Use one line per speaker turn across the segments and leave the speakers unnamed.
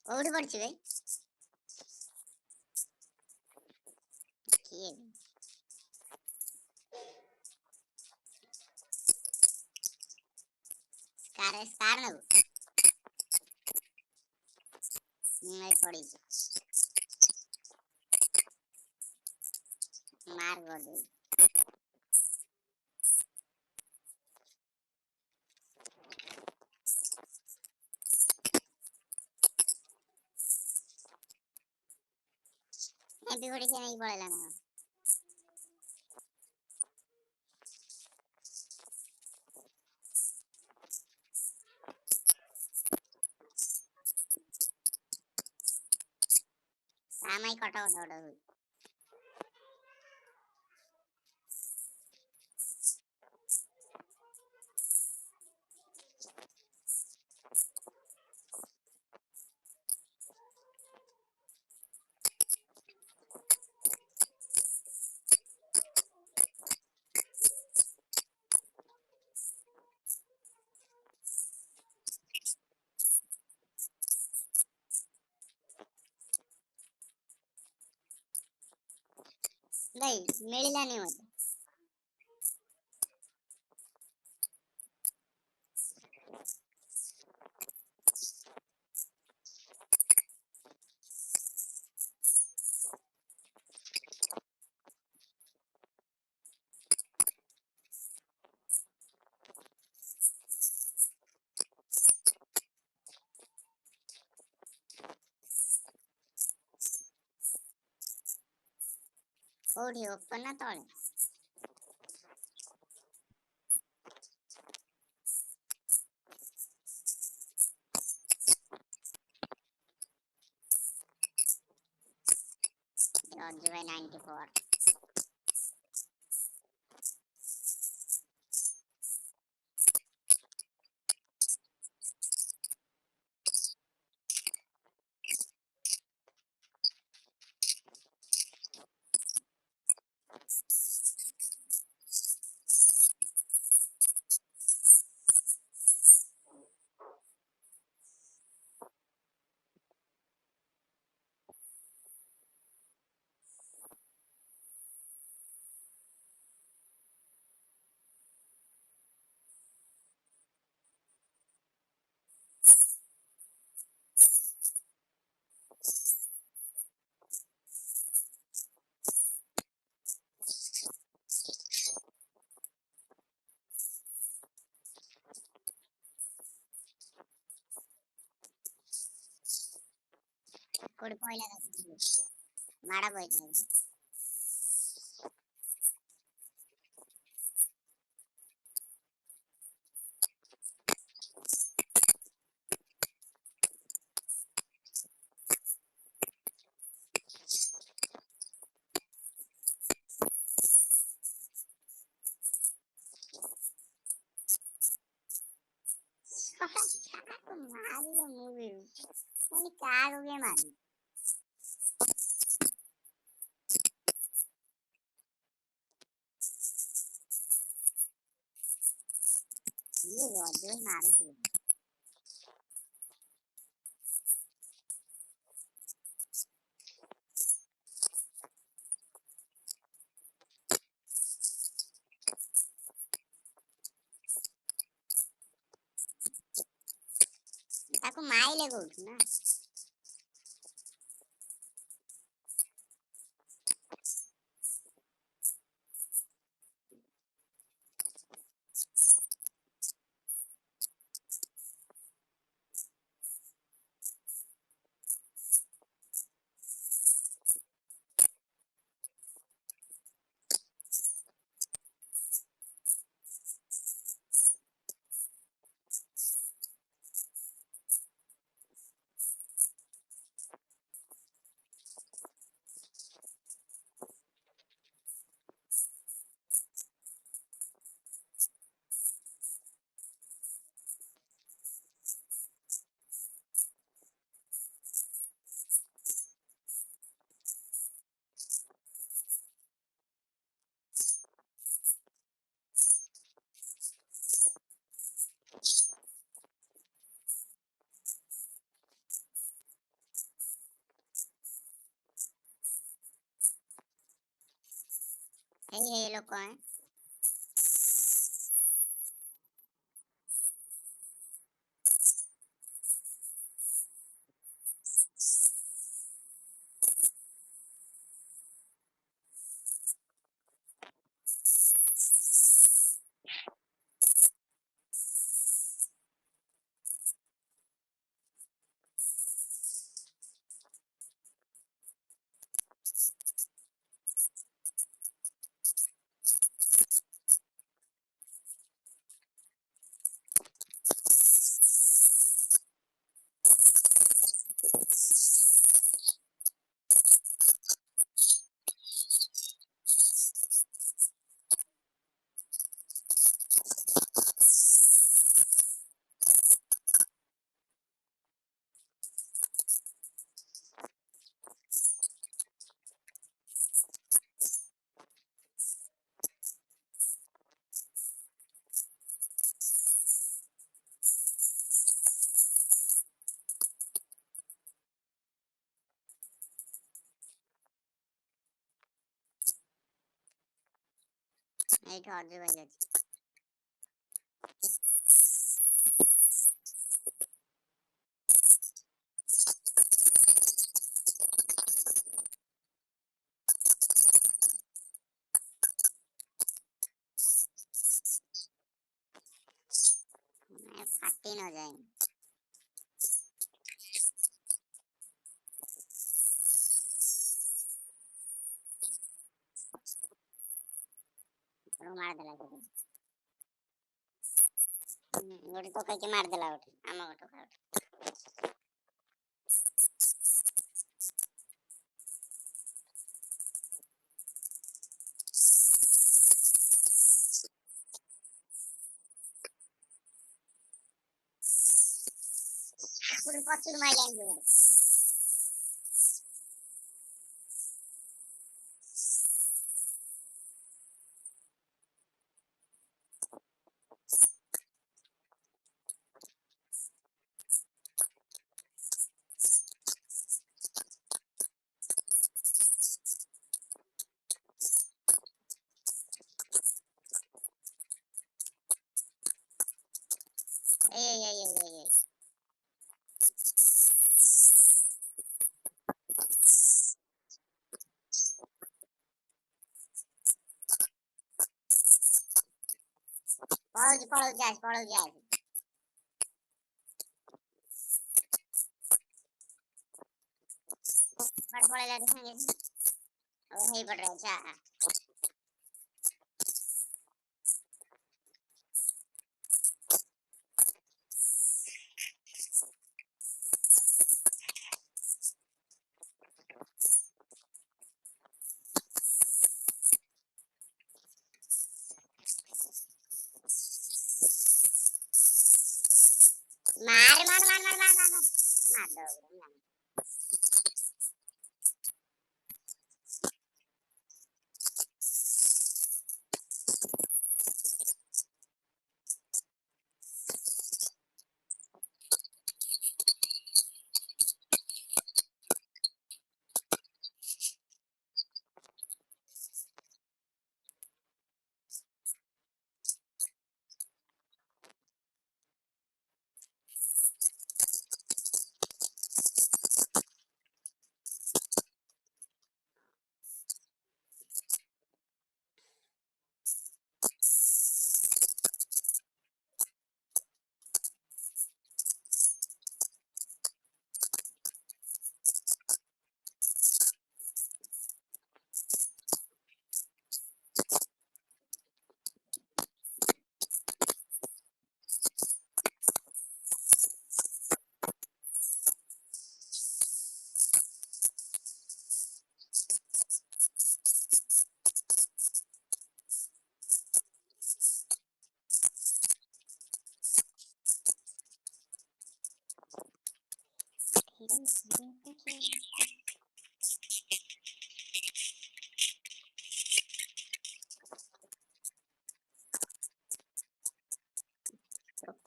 କୋଉଠି ପଡିଛି ବେ? କିଏ କାର ନବୁ? ଏଇ ପଡିଛି। ମାର କରିଦେବି। ଏବେ ଗୋଟେ କିଏ ନେଇକି ପଳେଇଲା ନା କଣ? ତା ମାଇ କଟ କଟ କଟ ହଉଛି। ଭାଇ ମିଳିଲାନି ମତେ। କୋଉଠି ଓପନ ନା ତଳେ? ରଜୁ ଭାଇ 94। କୋଉଠି ପଇଲା ମାଡ ପଇଲା। ମାରିବ ମୁଁ ବି ମାନେ କାହାକୁ କିଏ ମାରି ଇଏ ରଜୁ ମାରୁଛି। ତାକୁ ମାଇଲେ କହୁଛୁ ନା? ये लोग कौन है? এইটা অর্ধেক হয়ে গেছে। ফাটি ন যায়। मार देला गोटे तो कहीं मार देला गोटे आम गोटे पूरे पत्थर मार जाएंगे। ए पड़ो जाए पड़े ला देखेंगे वही पड़ रहा है अच्छा मार मार मार मार मार मार मार दो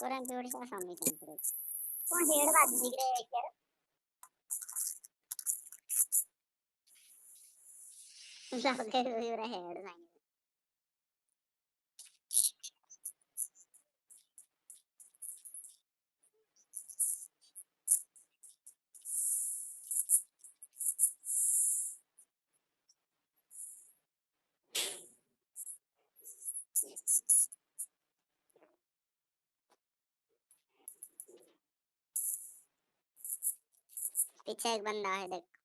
तुरंत जोड़ी का सामने कौन हेड बात दिख रहे है क्या सब के हेड पीछे एक बंदा है देख।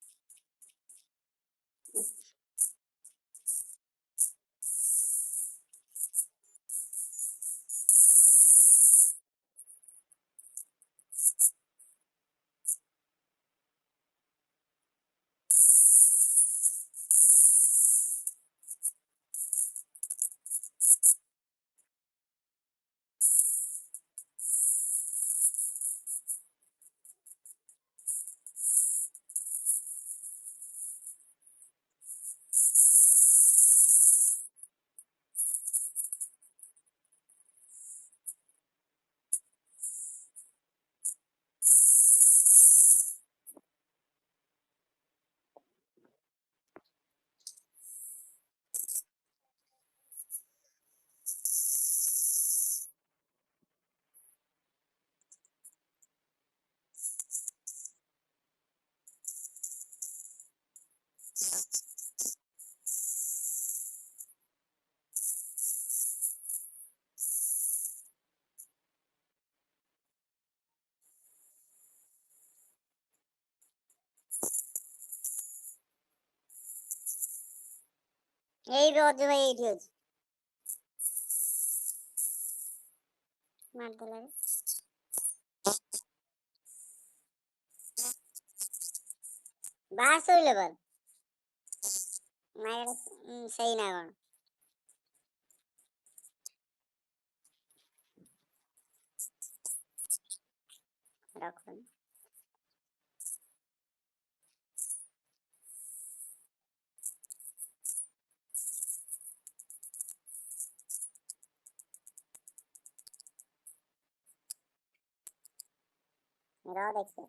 यही भी होती भाई इडियट। मार दे लगे। बाहर सोई लेबर। मैं सही ना कौन। रखो। रहो देखते।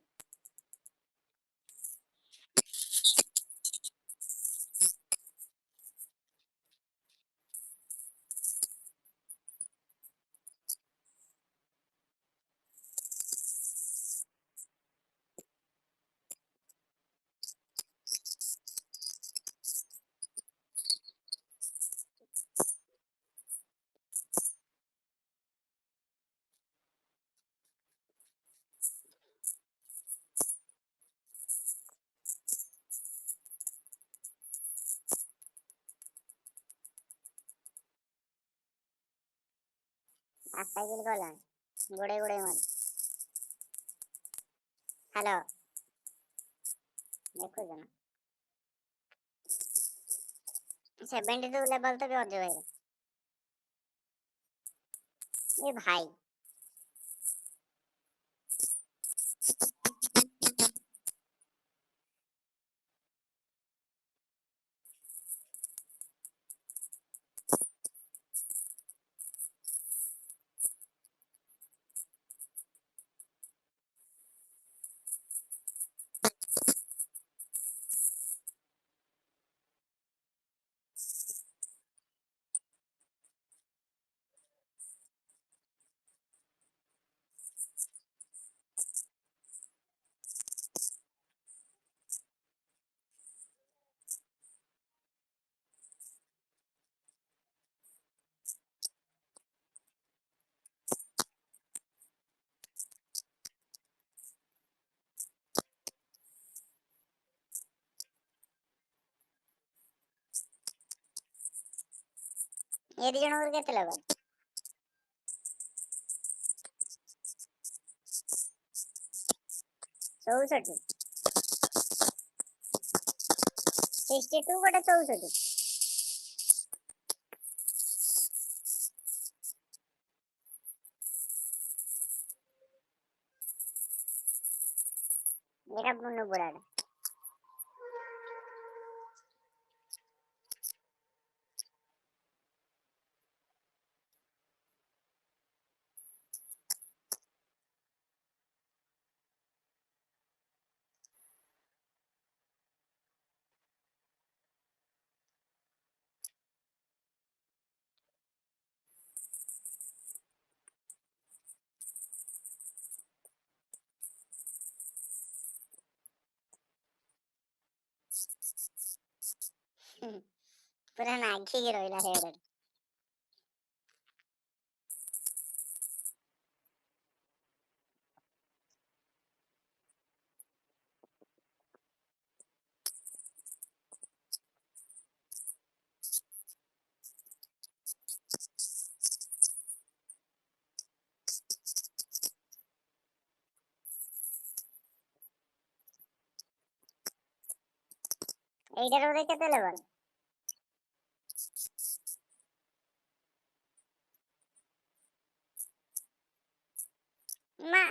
आप साइकिल को लाए। गुड़े गुड़े मत। हेलो। देखो जना। 72 लेवल तो भी और जो है। ये भाई। ये दी जन के लेवल। 64। 62 बटे 64। मेरा बुन्नू बुरा है। पूरा नागी गिरोइला है। এইটার মধ্যে কত লেভেল? মা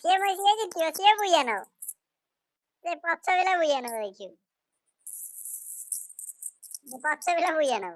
সে বসে কিন্তু সে বুঝে নাও, সে পচ্ছ বেলা বুঝে নাও দেখি, পচ্ছ বেলা বুঝে নাও।